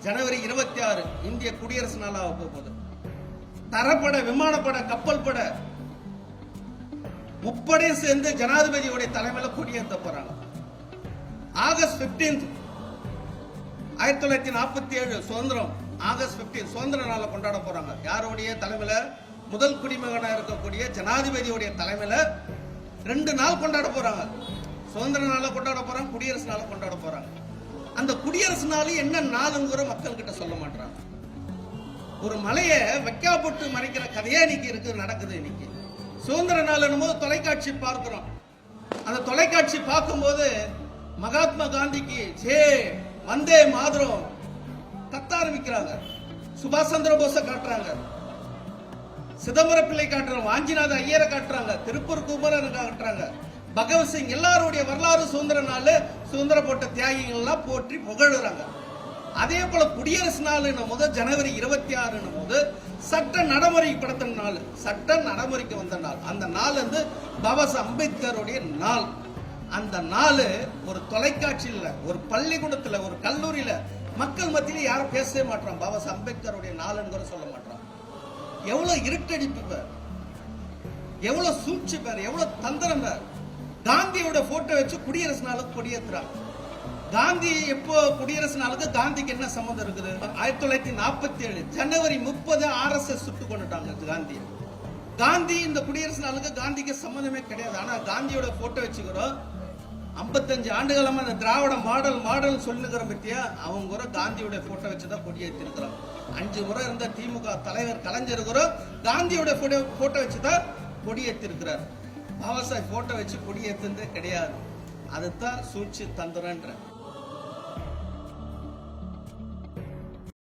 ஜனவரி 26 இந்திய குடியரசு நாளாக போகுது. தரப்பட, விமானப்பட, கப்பல் பட முப்படையும் சேர்ந்து ஜனாதிபதியுடைய தலைமையில கொடியேற்ற போறாங்க. ஆகஸ்ட் 15 1947 சுதந்திரம். ஆகஸ்ட் 15 சுதந்திர நாளை கொண்டாட போறாங்க. யாருடைய தலைமையில? முதல் குடிமகனா இருக்கக்கூடிய ஜனாதிபதியுடைய தலைமையில 2 நாள் கொண்டாட போறாங்க. சுதந்திர நாளை கொண்டாட போறாங்க, குடியரசு நாளை கொண்டாட போறாங்க. அந்த குடியரசு நாள் என்ன நாளுங்கிற மக்கள் கிட்ட சொல்ல மாட்டாங்க. ஒரு மலைய வைக்கா போட்டு மறைக்கிற கதையா இன்னைக்கு நடக்குது. இன்னைக்கு சுதந்திர நாள் போது தொலைக்காட்சி பார்க்கிறோம். அந்த தொலைக்காட்சி பார்க்கும்போது மகாத்மா காந்திக்கு ஜே வந்தே மாதரம் கத்த ஆரம்பிக்கிறாங்க. சுபாஷ் சந்திர போஸ காட்டுறாங்க, சிதம்பர பிள்ளை காட்டுறாங்க, வாஞ்சிநாத ஐயரை காட்டுறாங்க, திருப்பூர் குமரன் காட்டுறாங்க, பகவத்சிங். எல்லாருடைய வரலாறு சுதந்திர நாள், சுதந்திர போட்ட தியாகிகள் எல்லாம் போற்றி புகழுறாங்க. அதே போல குடியரசு நாள் போது ஜனவரி 26 போது சட்ட நடைமுறைப்படுத்த நாள், சட்ட நடைமுறைக்கு வந்த நாள். அந்த நாள் வந்து பாபா சாஹேப் அம்பேத்கருடைய நாள். அந்த நாள் ஒரு தொலைக்காட்சியில், ஒரு பள்ளிக்கூடத்தில், ஒரு கல்லூரியில மக்கள் மத்தியில யாரும் பேசவே மாட்டாங்க. பாபா சாஹேப் அம்பேத்கருடைய நாள்ங்கிற சொல்ல மாட்டாங்க. எவ்வளவு இருட்டடிப்பு பேர், எவ்வளவு சூழ்ச்சி பேர், எவ்வளவு தந்திரம் பேர். காந்தியோட போட்டோ வச்சு குடியரசு நாளுக்கு கொடியேற்றுறாங்க. காந்தி எப்போ குடியரசு நாளுக்கு காந்திக்கு என்ன சம்பந்தம் இருக்குது? 1947 ஜனவரி 30 RSS சுட்டு கொண்டுட்டாங்க காந்தியை. காந்தி இந்த குடியரசு நாளுக்கு காந்திக்கு சம்பந்தமே கிடையாது. ஆனா காந்தியோட போட்டோ வச்சுக்கிறோம். 55 ஆண்டுகாலமா அந்த திராவிட மாடல் சொல்லுகிற பத்தியா அவங்க காந்தியோட போட்டோ வச்சுதான் கொடியேற்றி இருக்கிறோம். 5 முறை இருந்த திமுக தலைவர் கலைஞர் காந்தியோட போட்டோ வச்சுதான் கொடியேற்றி இருக்கிறார். பாபா சாஹேப் போட்டோ வச்சு கொடியேற்றுனதே கிடையாது. அதுதான் சூழ்ச்சி தந்திரன்ற.